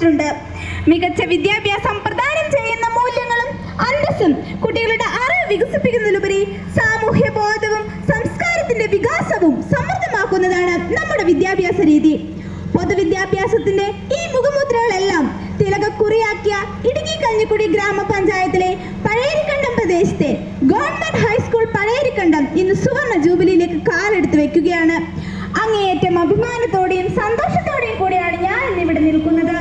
സ്ഥാപിച്ചിട്ടുണ്ട്. മികച്ച വിദ്യാഭ്യാസം പ്രദാനം ചെയ്യുന്ന മൂല്യങ്ങളും അന്തസ്സും കുട്ടികളുടെ അറിവ് വികസിപ്പിക്കുന്നതിലുപരി സാമൂഹ്യ ബോധവും സംസ്കാരത്തിന്റെ വികാസവും സമൃദ്ധമാക്കുന്നതാണ് നമ്മുടെ വിദ്യാഭ്യാസ രീതി. പൊതുവിദ്യാഭ്യാസത്തിന്റെ ഈ മുഖമുദ്രകളെല്ലാം തിലകക്കുറിയാക്കിയ ഇടുക്കി കഞ്ഞിക്കുടി ഗ്രാമപഞ്ചായത്തിലെ പഴയരിക്കണ്ടം പ്രദേശത്തെ ഗവൺമെന്റ് ഹൈസ്കൂൾ പഴയരിക്കണ്ടം ഇന്ന് സുവർണ ജൂബിലിയിലേക്ക് കാലെടുത്ത് വെക്കുകയാണ്. അങ്ങേയറ്റം അഭിമാനത്തോടെയും സന്തോഷത്തോടെയും കൂടിയാണ് ഞാൻ ഇന്നിവിടെ നിൽക്കുന്നത്.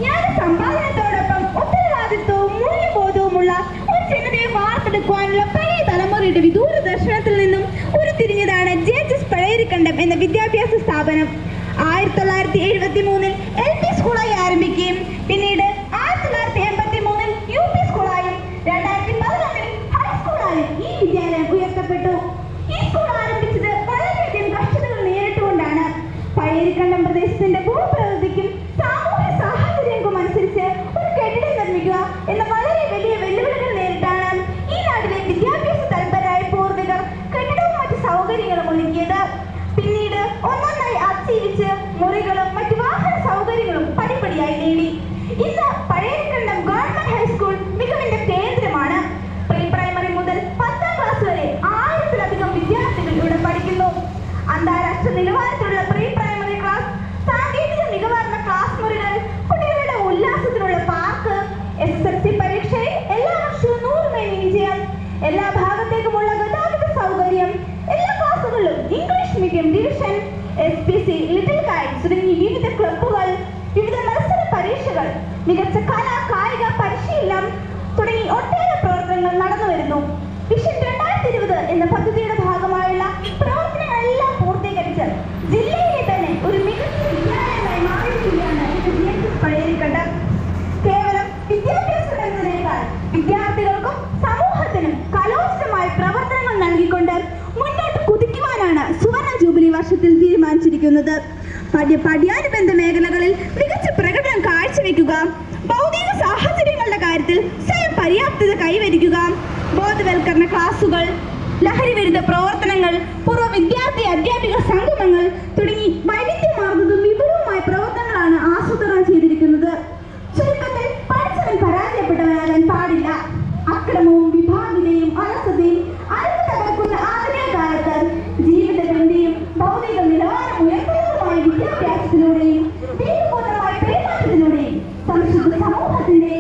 ഞാൻ സമ്പാദനത്തോടൊപ്പം ഉത്തരവാദിത്വവും മൂല്യബോധവുമുള്ള ഒരു ജനതയെ വാർത്തെടുക്കുവാനുള്ള പഴയ തലമുറയുടെ വിദൂര ദർശനത്തിൽ നിന്നും ഉരുത്തിരിഞ്ഞതാണ് JHS പഴയരിക്കണ്ടം എന്ന വിദ്യാഭ്യാസ സ്ഥാപനം. 1973 LP സ്കൂളായി ആരംഭിക്കുകയും പിന്നീട് 1983 UP സ്കൂളായും 2011 ഹൈസ്കൂളായും ഈ വിദ്യാലയം ഉയർത്തപ്പെട്ടു. ഈ സ്കൂൾ ആരംഭിച്ചത് വളരെയധികം കഷ്ടതകൾ നേരിട്ടുകൊണ്ടാണ്. പഴയരിക്കണ്ടം പ്രദേശത്തിന്റെ ഭൂപ്രകൃതിക്കും സാമൂഹ്യ സാഹചര്യങ്ങൾക്കും അനുസരിച്ച് ഒരു കെട്ടിടം നിർമ്മിക്കുക എന്ന വളരെ വലിയ വെല്ലുവിളികൾ നേരിട്ടാണ് ഈ നാട്ടിലെ വിദ്യാഭ്യാസ തൽപരരായ പൂർവികർ കെട്ടിടവും മറ്റു സൗകര്യങ്ങളും ഒരുക്കിയത്. പിന്നീട് ഒന്നൊന്നായി അതിജീവിച്ച് മുറികളും മറ്റു വാഹന സൗകര്യങ്ങളും പടിപ്പടിയായി നേടി. ഇന്ന് പഴയരിക്കണ്ടം ഗവൺമെന്റ് ഹൈസ്കൂൾ മികവിന്റെ കേന്ദ്രമാണ്. പ്രീ പ്രൈമറി മുതൽ 10ാം ക്ലാസ് വരെ 1000-ലധികം വിദ്യാർത്ഥികൾ ഇവിടെ പഠിക്കുന്നു. അന്താരാഷ്ട്ര നിലവാരത്തിലുള്ള പ്രീ പ്രൈമറി ക്ലാസ്, സാങ്കേതിക മികവാർന്ന ക്ലാസ് മുറികൾ, കുട്ടികളുടെ ഉല്ലാസത്തിനുള്ള പാർക്ക്, SSLC പരീക്ഷയിൽ എല്ലാ വർഷവും 100 വിജയം, എല്ലാ ഭാഗത്തേക്കുമുള്ള ഗതാഗത സൗകര്യം, എല്ലാ ക്ലാസുകളിലും English medium division, SPC, little kites തുടങ്ങി വിവിധ ക്ലബ്ബുകൾ, വിവിധ മത്സര പരീക്ഷകൾ, മികച്ച കലാ കായിക പരിശീലനം തുടങ്ങി ഒട്ടേറെ പ്രവർത്തനങ്ങൾ നടന്നു വരുന്നു. വിഷൻ 2020 എന്ന പദ്ധതിയുടെ ഭാഗമായുള്ള പ്രവർത്തനങ്ങളെല്ലാം പൂർത്തീകരിച്ച് ജില്ലയിലെ തന്നെ ഒരു മികച്ച വിദ്യാലയമായി മാറിയിരിക്കുകയാണ് JHS പഴയരിക്കണ്ടം. കേവലം വിദ്യാഭ്യാസം എന്നതിനേക്കാൾ വിദ്യാർത്ഥികൾക്കും സമൂഹത്തിനും കലോചിതമായ പ്രവർത്തനങ്ങൾ നൽകിക്കൊണ്ട് മുന്നോട്ട് കുതിക്കുവാനാണ് സുവർണ ജൂബിലി വർഷത്തിൽ തീരുമാനിച്ചിരിക്കുന്നത്. പഠ്യാനുബന്ധ മേഖലകളിൽ മികച്ച പ്രകടനം കാഴ്ചവെക്കുക, ഭൗതിക സാഹചര്യങ്ങളുടെ കാര്യത്തിൽ സ്വയം പര്യാപ്തത കൈവരിക്കുക, ബോധവൽക്കരണ ക്ലാസുകൾ, ലഹരിവിരുദ്ധ പ്രവർത്തനങ്ങൾ, പൂർവ്വ വിദ്യാർത്ഥി അധ്യാപിക സംഗമങ്ങൾ തുടങ്ങി വൈവിധ്യമാർന്നതും വിപുലവുമായ പ്രവർത്തനങ്ങളാണ് ആസൂത്രണം ചെയ്തിരിക്കുന്നത്. ചുരുക്കത്തിൽ പഠിച്ചവൻ പരാജയപ്പെട്ടവനാകാൻ പാടില്ല. അക്രമവും വിഭാഗിതയും അലസതയും അരങ്ങ് തകർക്കുന്ന ആധുനിക കാലത്ത് ജീവിതഗതിയും ഭൗതിക നിലവാരം ഉയർത്തുന്നതുമായ വിദ്യാഭ്യാസത്തിലൂടെയും ദൈവബോധമായ പെരുമാറ്റത്തിലൂടെയും സംശുദ്ധ സമൂഹത്തിന്റെ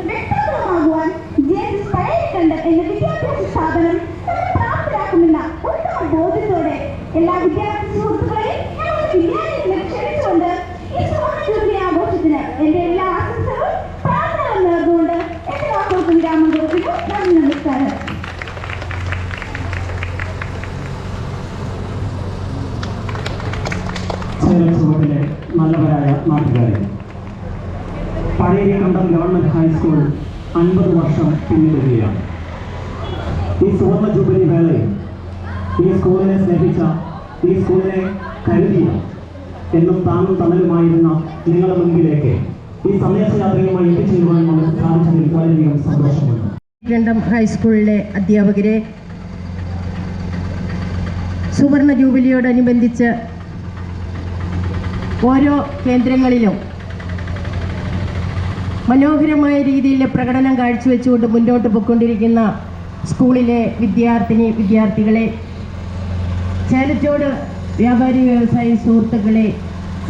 വ്യക്തിത്വമാകുവാൻ JHS പഴയരിക്കണ്ടം എന്ന വിദ്യാഭ്യാസ സ്ഥാപനം പ്രാപ്തരാക്കുമെന്ന ഉത്തമ ബോധ്യത്തോടെ എല്ലാ വിദ്യാർത്ഥി സുഹൃത്തുക്കളെയും ഞങ്ങളുടെ വിദ്യാലയത്തിൽ ക്ഷണിച്ചുകൊണ്ട് ഈ സുവർണ ജൂബിലി ആഘോഷത്തിന് എന്റെ എല്ലാ ആശംസകളും പ്രാർത്ഥനകളും നേർന്നുകൊണ്ട് എന്റെ വാക്കുകൾക്ക് വിരാമം കൊടുക്കുന്നു. നന്ദി, നമസ്കാരം. സമൂഹത്തിലെ നല്ലവരായ നാട്ടുകാരെ, പഴയരിക്കണ്ടം ഗവൺമെന്റ് ഹൈസ്കൂൾ 50 വർഷം പിന്നിടുകയാണ്. ഈ സുവർണ ജൂബിലി വേളയിൽ ഈ സ്കൂളിനെ സ്നേഹിച്ച, ഈ സ്കൂളിനെ കരുതിയ, എന്നും താങ്ങും തണലുമായിരുന്ന നിങ്ങളുടെ മുൻപിലേക്ക് ഈ സന്ദേശയാത്രയുമായി എത്തിച്ചേരുവാൻ നമുക്ക് സാധിച്ചതിൽ വളരെയധികം സന്തോഷമുണ്ട്. പഴയരിക്കണ്ടം ഹൈസ്കൂളിലെ അധ്യാപകരെ, സുവർണ ജൂബിലിയോടനുബന്ധിച്ച് ഓരോ കേന്ദ്രങ്ങളിലും മനോഹരമായ രീതിയിൽ പ്രകടനം കാഴ്ചവെച്ചുകൊണ്ട് മുന്നോട്ട് പോയിക്കൊണ്ടിരിക്കുന്ന സ്കൂളിലെ വിദ്യാർത്ഥികളെ, ചേലച്ചോട് വ്യാപാരി വ്യവസായി സുഹൃത്തുക്കളെ,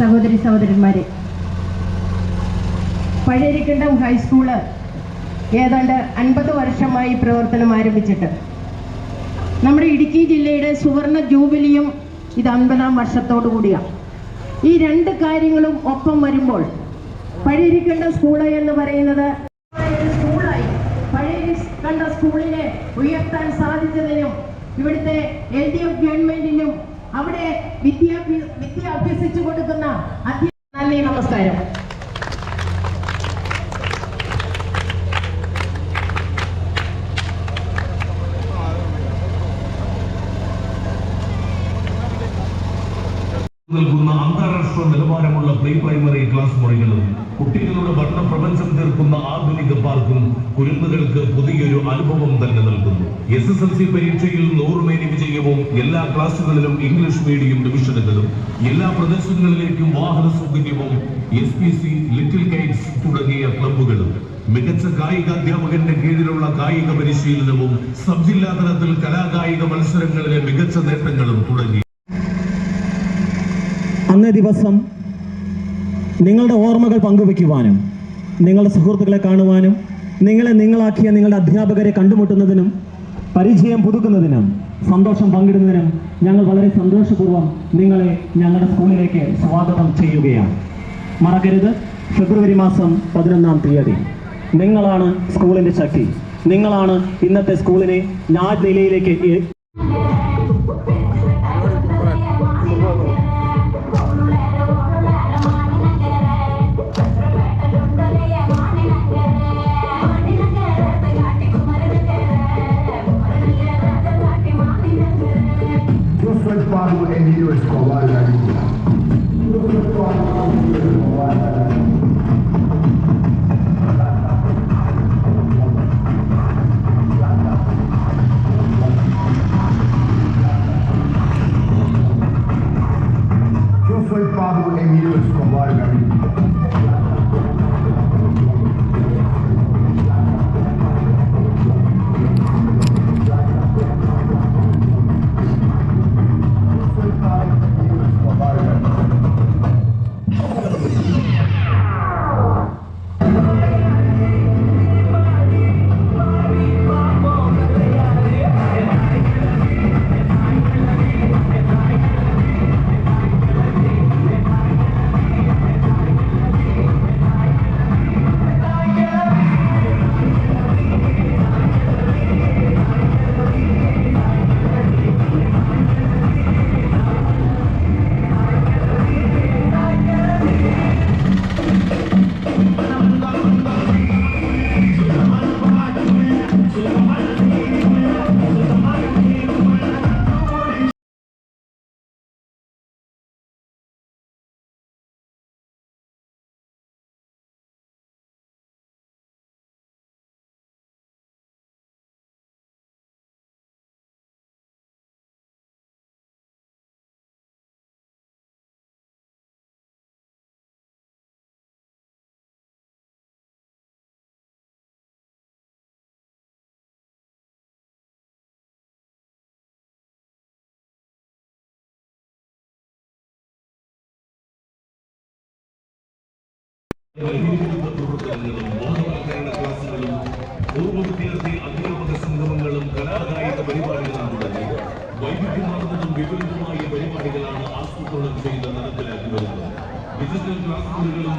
സഹോദരന്മാരെ, പഴയരിക്കണ്ടം ഹൈസ്കൂള് ഏതാണ്ട് 50 വർഷമായി പ്രവർത്തനം ആരംഭിച്ചിട്ട് നമ്മുടെ ഇടുക്കി ജില്ലയുടെ സുവർണ ജൂബിലിയും ഇത് 50ാം വർഷത്തോടു കൂടിയാണ്. ഈ രണ്ട് കാര്യങ്ങളും ഒപ്പം വരുമ്പോൾ പഴയരിക്കണ്ടം സ്കൂള് എന്ന് പറയുന്നത് സ്കൂളായി പഴയരിക്കണ്ടം സ്കൂളിനെ ഉയർത്താൻ സാധിച്ചതിനും ഇവിടുത്തെ LDF ഗവൺമെന്റിനും അവിടെ വിദ്യ അഭ്യസിച്ചു കൊടുക്കുന്ന നന്ദി, നമസ്കാരം. നൽകുന്ന അന്താരാഷ്ട്ര നിലവാരമുള്ള പ്രീ പ്രൈമറി ക്ലാസ് മുറികളും കുട്ടികളുടെ പഠന പ്രപഞ്ചം തീർക്കുന്ന ആധുനിക പാർക്കും കുരുന്നുകൾക്ക് പുതിയൊരു അനുഭവം തന്നെ നൽകുന്നു. SSLC പരീക്ഷയിൽ 100 മേനി വിജയവും എല്ലാ ക്ലാസുകളിലും ഇംഗ്ലീഷ് മീഡിയം ഡിവിഷനുകളും എല്ലാ പ്രദേശങ്ങളിലേക്കും വാഹന സൗകര്യവും SPC, ലിറ്റിൽ കൈറ്റ്സ് തുടങ്ങിയ ക്ലബ്ബുകളും മികച്ച കായിക അധ്യാപകന്റെ കീഴിലുള്ള കായിക പരിശീലനവും സബ് ജില്ലാ തലത്തിൽ കലാകായിക മത്സരങ്ങളിലെ മികച്ച നേട്ടങ്ങളും തുടങ്ങി. അന്നേ ദിവസം നിങ്ങളുടെ ഓർമ്മകൾ പങ്കുവെക്കുവാനും നിങ്ങളുടെ സുഹൃത്തുക്കളെ കാണുവാനും നിങ്ങളെ നിങ്ങളാക്കിയ നിങ്ങളുടെ അധ്യാപകരെ കണ്ടുമുട്ടുന്നതിനും പരിചയം പുതുക്കുന്നതിനും സന്തോഷം പങ്കിടുന്നതിനും ഞങ്ങൾ വളരെ സന്തോഷപൂർവ്വം നിങ്ങളെ ഞങ്ങളുടെ സ്കൂളിലേക്ക് സ്വാഗതം ചെയ്യുകയാണ്. മറക്കരുത്, ഫെബ്രുവരി മാസം 11-ാം തീയതി നിങ്ങളാണ് സ്കൂളിൻ്റെ ശക്തി. നിങ്ങളാണ് ഇന്നത്തെ സ്കൂളിനെ ഞാൻ നിലയിലേക്ക് Pablo Emilio Escobar Gaviria. Yo soy Pablo Emilio Escobar Gaviria. ബോധവൽക്കരണ ക്ലാസുകളും പൂർവ്വ വിദ്യാർത്ഥി അധ്യാപക സംഗമങ്ങളും കലാകായിക പരിപാടികളും തുടങ്ങി വൈവിധ്യമാർന്നതും വിപുലമായ പരിപാടികളാണ് ആസൂത്രണം ചെയ്ത് നടപ്പിലാക്കി വരുന്നത്. ഡിജിറ്റൽ ക്ലാസ് മുറികളും